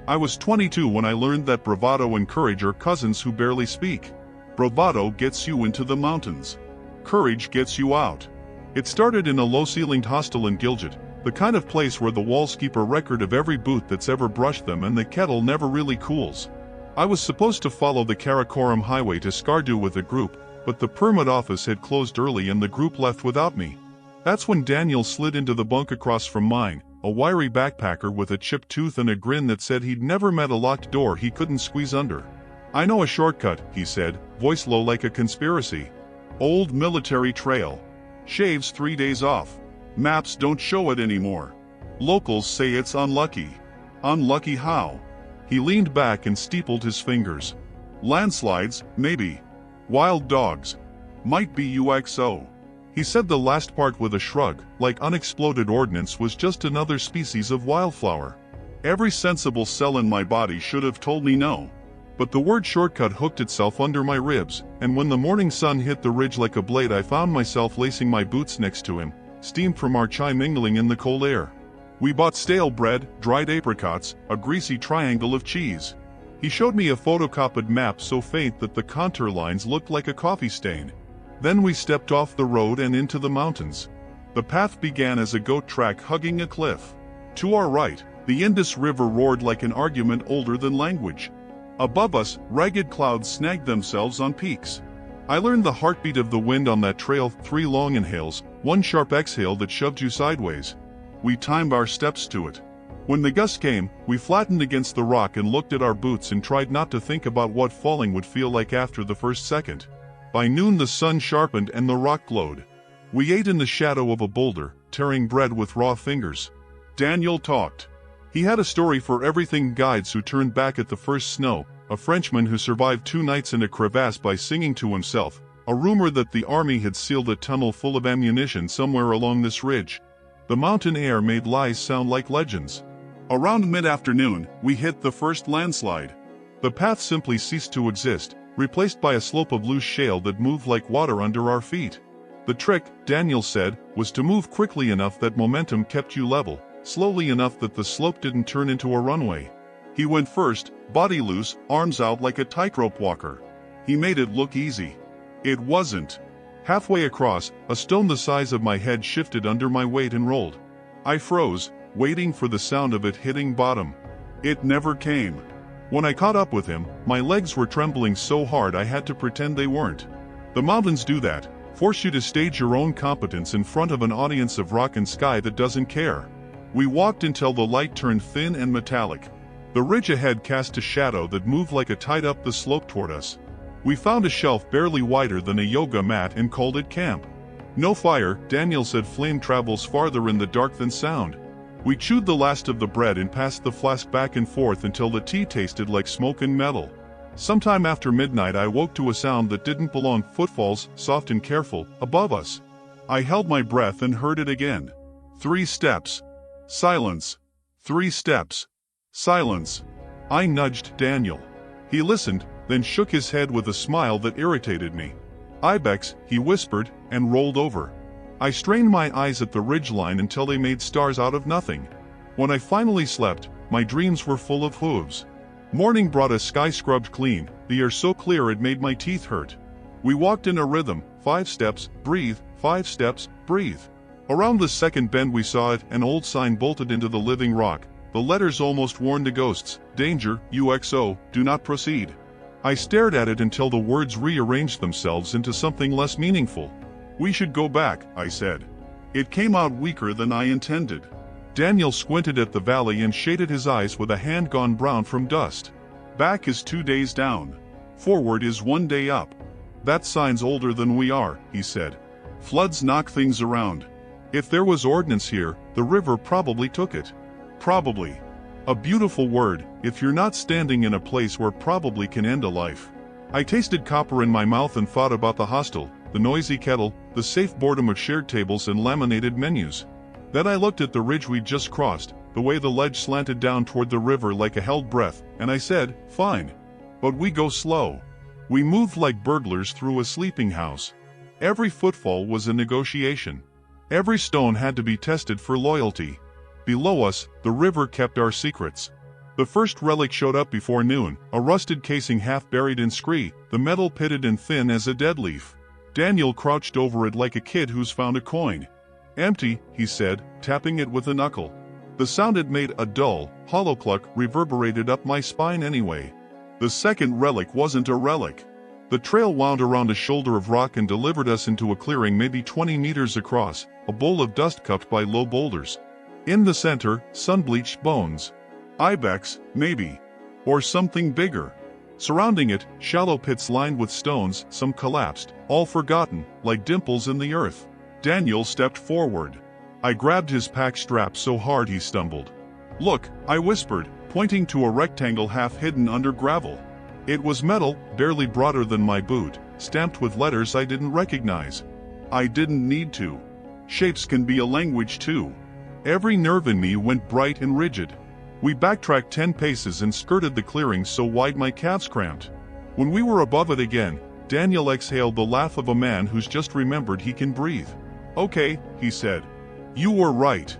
I was 22 when I learned that bravado and courage are cousins who barely speak. Bravado gets you into the mountains. Courage gets you out. It started in a low-ceilinged hostel in Gilgit, the kind of place where the walls keep a record of every boot that's ever brushed them and the kettle never really cools. I was supposed to follow the Karakoram highway to Skardu with a group, but the permit office had closed early and the group left without me. That's when Daniel slid into the bunk across from mine, a wiry backpacker with a chipped tooth and a grin that said he'd never met a locked door he couldn't squeeze under. "I know a shortcut," he said, voice low like a conspiracy. "Old military trail. Shaves 3 days off. Maps don't show it anymore. Locals say it's unlucky." "Unlucky how?" He leaned back and steepled his fingers. "Landslides, maybe. Wild dogs. Might be UXO." He said the last part with a shrug, like unexploded ordnance was just another species of wildflower. Every sensible cell in my body should have told me no. But the word shortcut hooked itself under my ribs, and when the morning sun hit the ridge like a blade I found myself lacing my boots next to him, steam from our chai mingling in the cold air. We bought stale bread, dried apricots, a greasy triangle of cheese. He showed me a photocopied map so faint that the contour lines looked like a coffee stain. Then we stepped off the road and into the mountains. The path began as a goat track hugging a cliff. To our right, the Indus River roared like an argument older than language. Above us, ragged clouds snagged themselves on peaks. I learned the heartbeat of the wind on that trail, 3 long inhales, 1 sharp exhale that shoved you sideways. We timed our steps to it. When the gust came, we flattened against the rock and looked at our boots and tried not to think about what falling would feel like after the first second. By noon the sun sharpened and the rock glowed. We ate in the shadow of a boulder, tearing bread with raw fingers. Daniel talked. He had a story for everything: guides who turned back at the first snow, a Frenchman who survived 2 nights in a crevasse by singing to himself, a rumor that the army had sealed a tunnel full of ammunition somewhere along this ridge. The mountain air made lies sound like legends. Around mid-afternoon, we hit the first landslide. The path simply ceased to exist, replaced by a slope of loose shale that moved like water under our feet. The trick, Daniel said, was to move quickly enough that momentum kept you level, slowly enough that the slope didn't turn into a runway. He went first, body loose, arms out like a tightrope walker. He made it look easy. It wasn't. Halfway across, a stone the size of my head shifted under my weight and rolled. I froze, waiting for the sound of it hitting bottom. It never came. When I caught up with him, my legs were trembling so hard I had to pretend they weren't. The mountains do that, force you to stage your own competence in front of an audience of rock and sky that doesn't care. We walked until the light turned thin and metallic. The ridge ahead cast a shadow that moved like a tide up the slope toward us. We found a shelf barely wider than a yoga mat and called it camp. No fire, Daniel said. Flame travels farther in the dark than sound. We chewed the last of the bread and passed the flask back and forth until the tea tasted like smoke and metal. Sometime after midnight I woke to a sound that didn't belong: footfalls, soft and careful, above us. I held my breath and heard it again. 3 steps. Silence. 3 steps. Silence. I nudged Daniel. He listened, then shook his head with a smile that irritated me. "Ibex," he whispered, and rolled over. I strained my eyes at the ridgeline until they made stars out of nothing. When I finally slept, my dreams were full of hooves. Morning brought a sky scrubbed clean, the air so clear it made my teeth hurt. We walked in a rhythm: 5 steps, breathe, 5 steps, breathe. Around the second bend we saw it, an old sign bolted into the living rock. The letters almost warned the ghosts: danger, UXO, do not proceed. I stared at it until the words rearranged themselves into something less meaningful. "We should go back," I said. It came out weaker than I intended. Daniel squinted at the valley and shaded his eyes with a hand gone brown from dust. "Back is 2 days down. Forward is 1 day up. That sign's older than we are," he said. "Floods knock things around. If there was ordnance here, the river probably took it." Probably. A beautiful word, if you're not standing in a place where probably can end a life. I tasted copper in my mouth and thought about the hostel, the noisy kettle, the safe boredom of shared tables and laminated menus. Then I looked at the ridge we'd just crossed, the way the ledge slanted down toward the river like a held breath, and I said, "Fine. But we go slow." We moved like burglars through a sleeping house. Every footfall was a negotiation. Every stone had to be tested for loyalty. Below us, the river kept our secrets. The first relic showed up before noon, a rusted casing half buried in scree, the metal pitted and thin as a dead leaf. Daniel crouched over it like a kid who's found a coin. "Empty," he said, tapping it with a knuckle. The sound it made, a dull, hollow cluck, reverberated up my spine anyway. The second relic wasn't a relic. The trail wound around a shoulder of rock and delivered us into a clearing maybe 20 meters across, a bowl of dust cupped by low boulders. In the center, sun-bleached bones. Ibex, maybe. Or something bigger. Surrounding it, shallow pits lined with stones, some collapsed, all forgotten, like dimples in the earth. Daniel stepped forward. I grabbed his pack strap so hard he stumbled. "Look," I whispered, pointing to a rectangle half hidden under gravel. It was metal, barely broader than my boot, stamped with letters I didn't recognize. I didn't need to. Shapes can be a language too. Every nerve in me went bright and rigid. We backtracked 10 paces and skirted the clearing so wide my calves cramped. When we were above it again, Daniel exhaled the laugh of a man who's just remembered he can breathe. "Okay," he said. "You were right."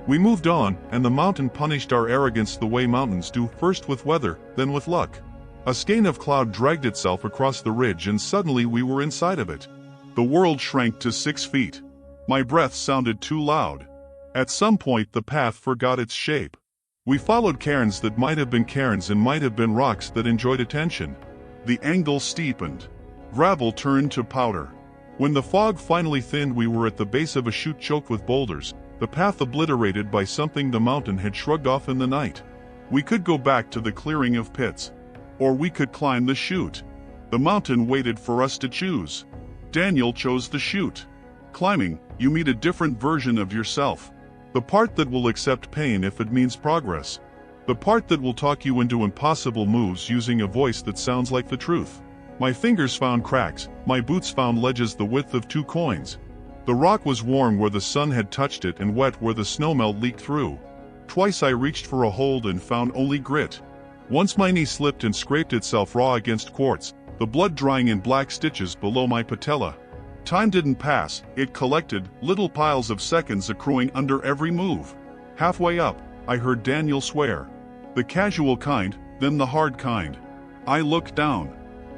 We moved on, and the mountain punished our arrogance the way mountains do, first with weather, then with luck. A skein of cloud dragged itself across the ridge and suddenly we were inside of it. The world shrank to 6 feet. My breath sounded too loud. At some point the path forgot its shape. We followed cairns that might have been cairns and might have been rocks that enjoyed attention. The angle steepened. Gravel turned to powder. When the fog finally thinned we were at the base of a chute choked with boulders, the path obliterated by something the mountain had shrugged off in the night. We could go back to the clearing of pits. Or we could climb the chute. The mountain waited for us to choose. Daniel chose the chute. Climbing, you meet a different version of yourself. The part that will accept pain if it means progress. The part that will talk you into impossible moves using a voice that sounds like the truth. My fingers found cracks, my boots found ledges the width of 2 coins. The rock was warm where the sun had touched it and wet where the snowmelt leaked through. Twice I reached for a hold and found only grit. Once my knee slipped and scraped itself raw against quartz, the blood drying in black stitches below my patella. Time didn't pass, it collected, little piles of seconds accruing under every move. Halfway up, I heard Daniel swear. The casual kind, then the hard kind. I looked down.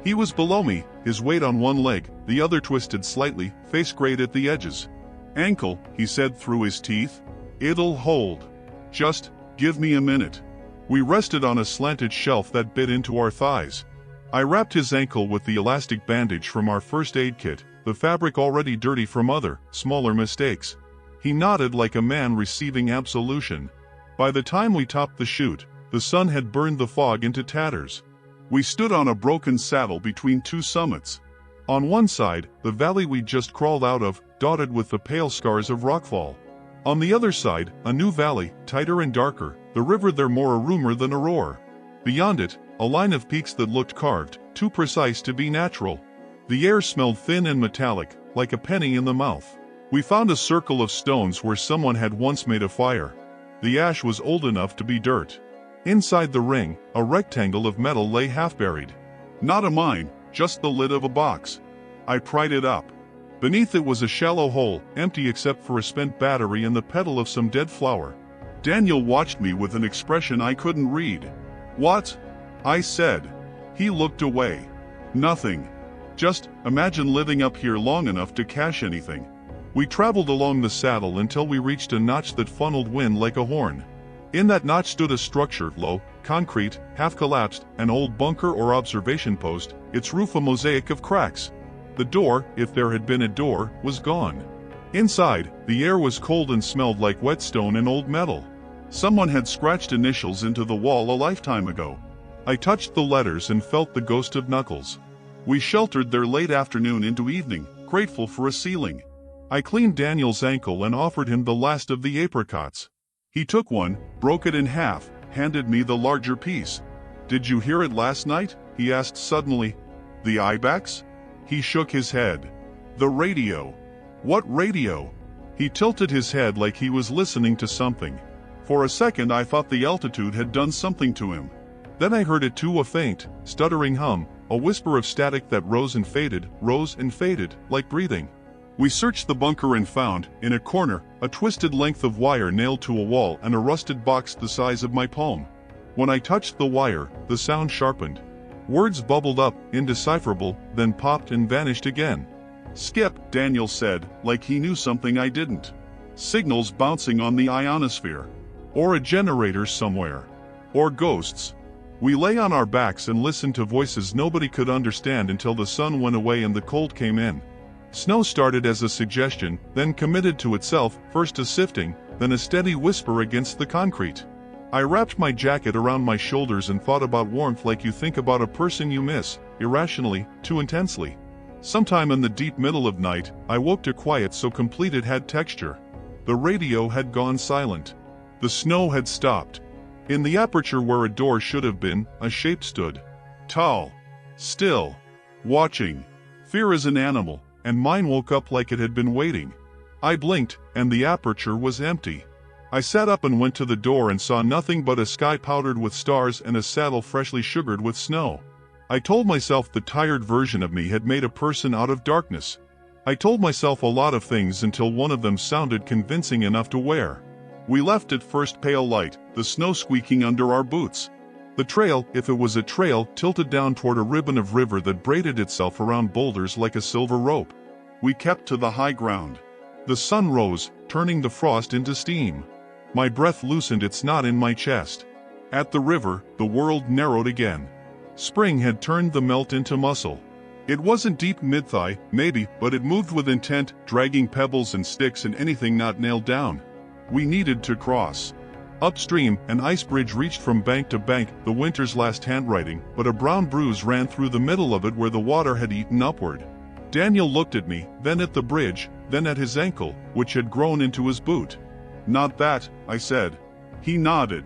He was below me, his weight on one leg, the other twisted slightly, face grayed at the edges. "Ankle," he said through his teeth. "It'll hold. Just give me a minute." We rested on a slanted shelf that bit into our thighs. I wrapped his ankle with the elastic bandage from our first aid kit, the fabric already dirty from other, smaller mistakes. He nodded like a man receiving absolution. By the time we topped the chute, the sun had burned the fog into tatters. We stood on a broken saddle between 2 summits. On one side, the valley we'd just crawled out of, dotted with the pale scars of rockfall. On the other side, a new valley, tighter and darker, the river there more a rumor than a roar. Beyond it, a line of peaks that looked carved, too precise to be natural. The air smelled thin and metallic, like a penny in the mouth. We found a circle of stones where someone had once made a fire. The ash was old enough to be dirt. Inside the ring, a rectangle of metal lay half-buried. Not a mine, just the lid of a box. I pried it up. Beneath it was a shallow hole, empty except for a spent battery and the petal of some dead flower. Daniel watched me with an expression I couldn't read. "What?" I said. He looked away. "Nothing. Just imagine living up here long enough to cache anything." We traveled along the saddle until we reached a notch that funneled wind like a horn. In that notch stood a structure, low, concrete, half-collapsed, an old bunker or observation post, its roof a mosaic of cracks. The door, if there had been a door, was gone. Inside, the air was cold and smelled like whetstone and old metal. Someone had scratched initials into the wall a lifetime ago. I touched the letters and felt the ghost of knuckles. We sheltered there late afternoon into evening, grateful for a ceiling. I cleaned Daniel's ankle and offered him the last of the apricots. He took one, broke it in half, handed me the larger piece. "Did you hear it last night?" he asked suddenly. "The ibex?" He shook his head. "The radio." "What radio?" He tilted his head like he was listening to something. For a second I thought the altitude had done something to him. Then I heard it too, a faint, stuttering hum, a whisper of static that rose and faded, like breathing. We searched the bunker and found, in a corner, a twisted length of wire nailed to a wall and a rusted box the size of my palm. When I touched the wire, the sound sharpened. Words bubbled up, indecipherable, then popped and vanished again. "Skip," Daniel said, like he knew something I didn't. "Signals bouncing on the ionosphere. Or a generator somewhere. Or ghosts." We lay on our backs and listened to voices nobody could understand until the sun went away and the cold came in. Snow started as a suggestion, then committed to itself, first a sifting, then a steady whisper against the concrete. I wrapped my jacket around my shoulders and thought about warmth like you think about a person you miss, irrationally, too intensely. Sometime in the deep middle of night, I woke to quiet so complete it had texture. The radio had gone silent. The snow had stopped. In the aperture where a door should have been, a shape stood. Tall. Still. Watching. Fear is an animal, and mine woke up like it had been waiting. I blinked, and the aperture was empty. I sat up and went to the door and saw nothing but a sky powdered with stars and a saddle freshly sugared with snow. I told myself the tired version of me had made a person out of darkness. I told myself a lot of things until one of them sounded convincing enough to wear. We left at first pale light, the snow squeaking under our boots. The trail, if it was a trail, tilted down toward a ribbon of river that braided itself around boulders like a silver rope. We kept to the high ground. The sun rose, turning the frost into steam. My breath loosened its knot in my chest. At the river, the world narrowed again. Spring had turned the melt into muscle. It wasn't deep mid-thigh, maybe, but it moved with intent, dragging pebbles and sticks and anything not nailed down. We needed to cross. Upstream, an ice bridge reached from bank to bank, the winter's last handwriting, but a brown bruise ran through the middle of it where the water had eaten upward. Daniel looked at me, then at the bridge, then at his ankle, which had grown into his boot. "Not that," I said. He nodded.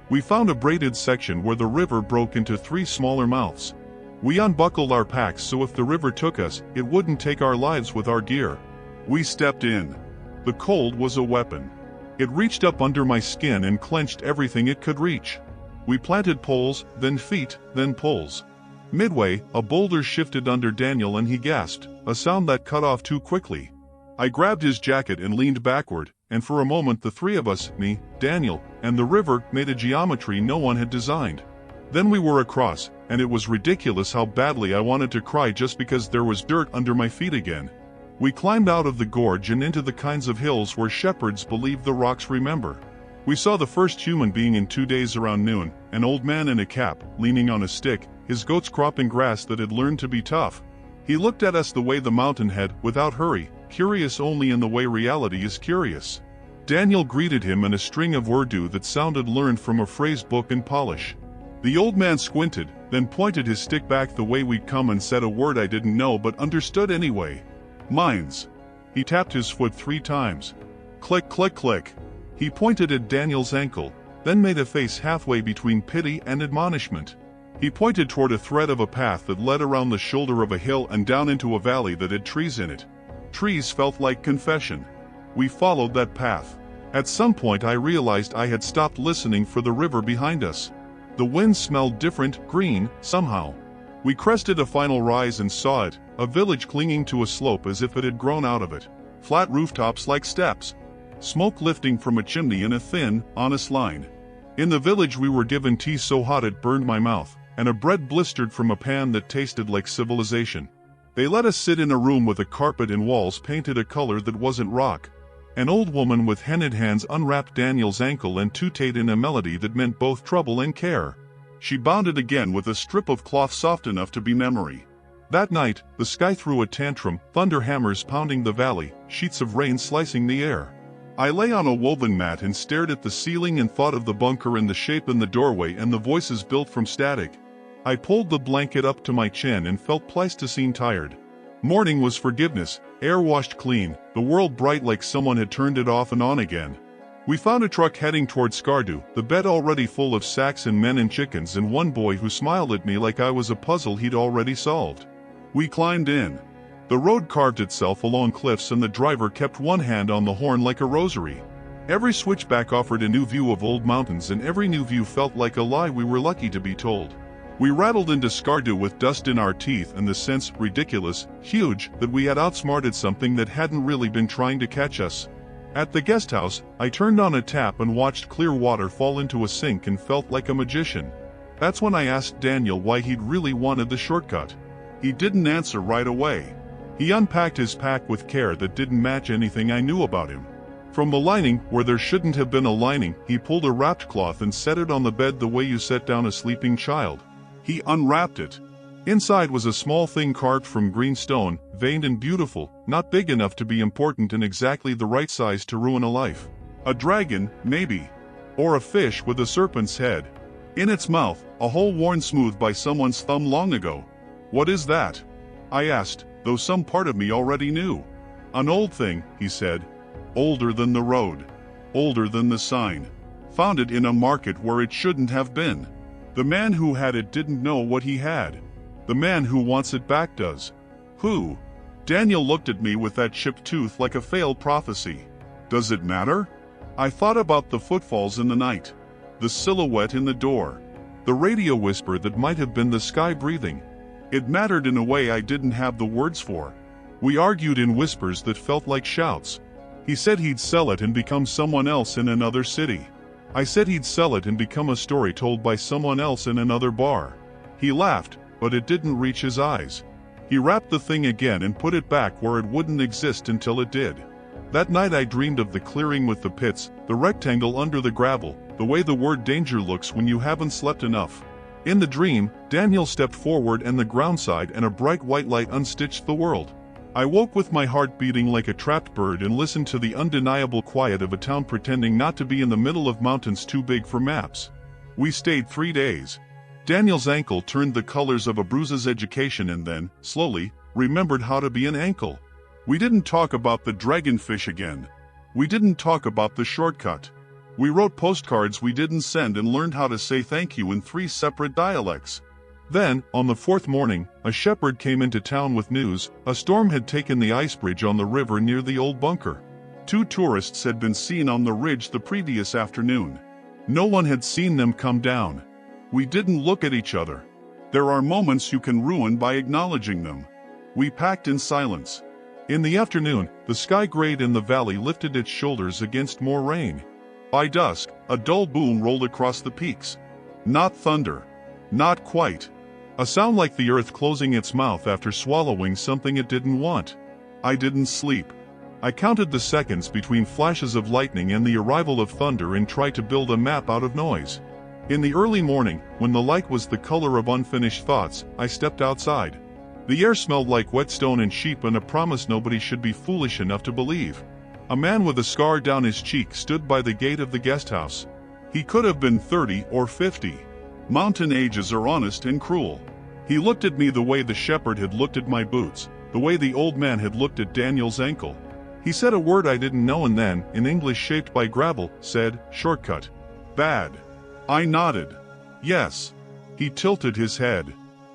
We found a braided section where the river broke into 3 smaller mouths. We unbuckled our packs so if the river took us, it wouldn't take our lives with our gear. We stepped in. The cold was a weapon. It reached up under my skin and clenched everything it could reach. We planted poles, then feet, then poles. Midway, a boulder shifted under Daniel and he gasped, a sound that cut off too quickly. I grabbed his jacket and leaned backward, and for a moment the 3 of us, me, Daniel, and the river, made a geometry no one had designed. Then we were across, and it was ridiculous how badly I wanted to cry just because there was dirt under my feet again. We climbed out of the gorge and into the kinds of hills where shepherds believe the rocks remember. We saw the first human being in 2 days around noon, an old man in a cap, leaning on a stick, his goats cropping grass that had learned to be tough. He looked at us the way the mountain had, without hurry, curious only in the way reality is curious. Daniel greeted him in a string of Urdu that sounded learned from a phrase book in Polish. The old man squinted, then pointed his stick back the way we'd come and said a word I didn't know but understood anyway. "Mines." He tapped his foot 3 times. Click, click, click. He pointed at Daniel's ankle, then made a face halfway between pity and admonishment. He pointed toward a thread of a path that led around the shoulder of a hill and down into a valley that had trees in it. Trees felt like confession. We followed that path. At some point I realized I had stopped listening for the river behind us. The wind smelled different, green, somehow. We crested a final rise and saw it, a village clinging to a slope as if it had grown out of it. Flat rooftops like steps. Smoke lifting from a chimney in a thin, honest line. In the village we were given tea so hot it burned my mouth, and a bread blistered from a pan that tasted like civilization. They let us sit in a room with a carpet and walls painted a color that wasn't rock. An old woman with henned hands unwrapped Daniel's ankle and tooted in a melody that meant both trouble and care. She bound it again with a strip of cloth soft enough to be memory. That night, the sky threw a tantrum, thunder hammers pounding the valley, sheets of rain slicing the air. I lay on a woven mat and stared at the ceiling and thought of the bunker and the shape in the doorway and the voices built from static. I pulled the blanket up to my chin and felt Pleistocene tired. Morning was forgiveness, air washed clean, the world bright like someone had turned it off and on again. We found a truck heading toward Skardu, the bed already full of sacks and men and chickens and one boy who smiled at me like I was a puzzle he'd already solved. We climbed in. The road carved itself along cliffs and the driver kept one hand on the horn like a rosary. Every switchback offered a new view of old mountains and every new view felt like a lie we were lucky to be told. We rattled into Skardu with dust in our teeth and the sense, ridiculous, huge, that we had outsmarted something that hadn't really been trying to catch us. At the guest house, I turned on a tap and watched clear water fall into a sink and felt like a magician. That's when I asked Daniel why he'd really wanted the shortcut. He didn't answer right away. He unpacked his pack with care that didn't match anything I knew about him. From the lining, where there shouldn't have been a lining, he pulled a wrapped cloth and set it on the bed the way you set down a sleeping child. He unwrapped it. Inside was a small thing carved from green stone, veined and beautiful, not big enough to be important and exactly the right size to ruin a life. A dragon, maybe. Or a fish with a serpent's head. In its mouth, a hole worn smooth by someone's thumb long ago. What is that? I asked, though some part of me already knew. An old thing, he said. Older than the road. Older than the sign. Found it in a market where it shouldn't have been. The man who had it didn't know what he had. The man who wants it back does. Who? Daniel looked at me with that chipped tooth like a failed prophecy. Does it matter? I thought about the footfalls in the night. The silhouette in the door. The radio whisper that might have been the sky breathing. It mattered in a way I didn't have the words for. We argued in whispers that felt like shouts. He said he'd sell it and become someone else in another city. I said he'd sell it and become a story told by someone else in another bar. He laughed, but it didn't reach his eyes. He wrapped the thing again and put it back where it wouldn't exist until it did. That night I dreamed of the clearing with the pits, the rectangle under the gravel, the way the word danger looks when you haven't slept enough. In the dream, Daniel stepped forward and the ground side and a bright white light unstitched the world. I woke with my heart beating like a trapped bird and listened to the undeniable quiet of a town pretending not to be in the middle of mountains too big for maps. We stayed 3 days. Daniel's ankle turned the colors of a bruise's education and then, slowly, remembered how to be an ankle. We didn't talk about the dragonfish again. We didn't talk about the shortcut. We wrote postcards we didn't send and learned how to say thank you in 3 separate dialects. Then, on the 4th morning, a shepherd came into town with news. A storm had taken the ice bridge on the river near the old bunker. 2 tourists had been seen on the ridge the previous afternoon. No one had seen them come down. We didn't look at each other. There are moments you can ruin by acknowledging them. We packed in silence. In the afternoon, the sky grayed and the valley lifted its shoulders against more rain. By dusk, a dull boom rolled across the peaks. Not thunder. Not quite. A sound like the earth closing its mouth after swallowing something it didn't want. I didn't sleep. I counted the seconds between flashes of lightning and the arrival of thunder and tried to build a map out of noise. In the early morning, when the light was the color of unfinished thoughts, I stepped outside. The air smelled like whetstone and sheep and a promise nobody should be foolish enough to believe. A man with a scar down his cheek stood by the gate of the guest house. He could have been 30 or 50. Mountain ages are honest and cruel. He looked at me the way the shepherd had looked at my boots, the way the old man had looked at Daniel's ankle. He said a word I didn't know and then, in English shaped by gravel, said, "Shortcut." Bad. I nodded. Yes. He tilted his head.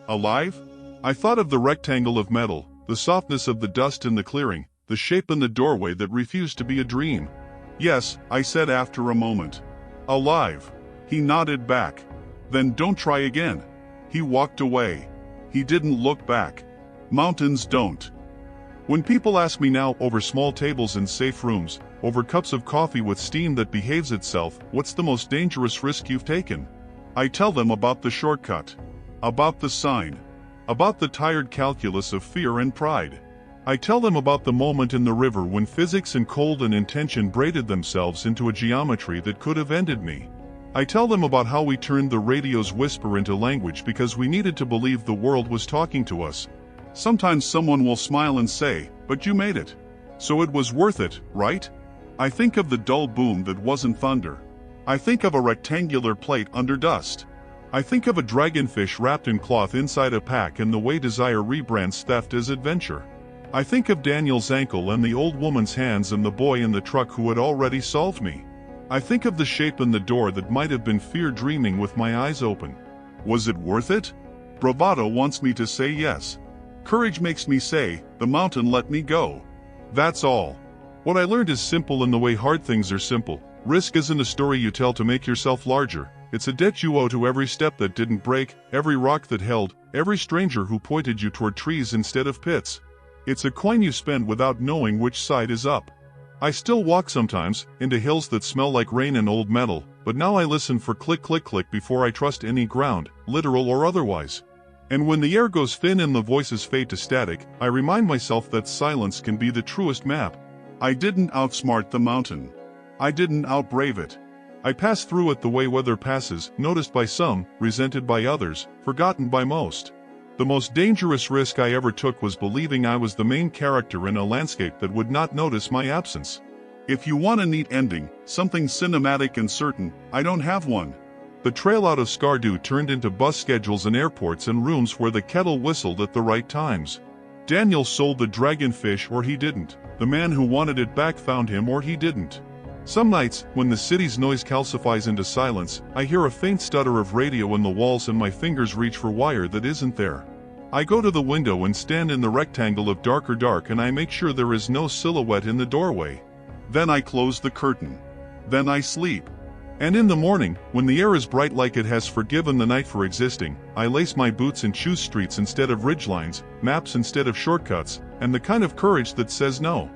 Alive? I thought of the rectangle of metal, the softness of the dust in the clearing, the shape in the doorway that refused to be a dream. Yes, I said after a moment. Alive. He nodded back. Then don't try again. He walked away. He didn't look back. Mountains don't. When people ask me now, over small tables in safe rooms, over cups of coffee with steam that behaves itself, what's the most dangerous risk you've taken? I tell them about the shortcut. About the sign. About the tired calculus of fear and pride. I tell them about the moment in the river when physics and cold and intention braided themselves into a geometry that could have ended me. I tell them about how we turned the radio's whisper into language because we needed to believe the world was talking to us. Sometimes someone will smile and say, "But you made it. So it was worth it, right?" I think of the dull boom that wasn't thunder. I think of a rectangular plate under dust. I think of a dragonfish wrapped in cloth inside a pack and the way desire rebrands theft as adventure. I think of Daniel's ankle and the old woman's hands and the boy in the truck who had already solved me. I think of the shape in the door that might have been fear dreaming with my eyes open. Was it worth it? Bravado wants me to say yes. Courage makes me say, "The mountain let me go." That's all. What I learned is simple in the way hard things are simple. Risk isn't a story you tell to make yourself larger. It's a debt you owe to every step that didn't break, every rock that held, every stranger who pointed you toward trees instead of pits. It's a coin you spend without knowing which side is up. I still walk sometimes, into hills that smell like rain and old metal, but now I listen for click click click before I trust any ground, literal or otherwise. And when the air goes thin and the voices fade to static, I remind myself that silence can be the truest map. I didn't outsmart the mountain. I didn't outbrave it. I passed through it the way weather passes, noticed by some, resented by others, forgotten by most. The most dangerous risk I ever took was believing I was the main character in a landscape that would not notice my absence. If you want a neat ending, something cinematic and certain, I don't have one. The trail out of Skardu turned into bus schedules and airports and rooms where the kettle whistled at the right times. Daniel sold the dragonfish or he didn't. The man who wanted it back found him or he didn't. Some nights, when the city's noise calcifies into silence, I hear a faint stutter of radio in the walls and my fingers reach for wire that isn't there. I go to the window and stand in the rectangle of darker dark and I make sure there is no silhouette in the doorway. Then I close the curtain. Then I sleep. And in the morning, when the air is bright like it has forgiven the night for existing, I lace my boots and choose streets instead of ridgelines, maps instead of shortcuts, and the kind of courage that says no.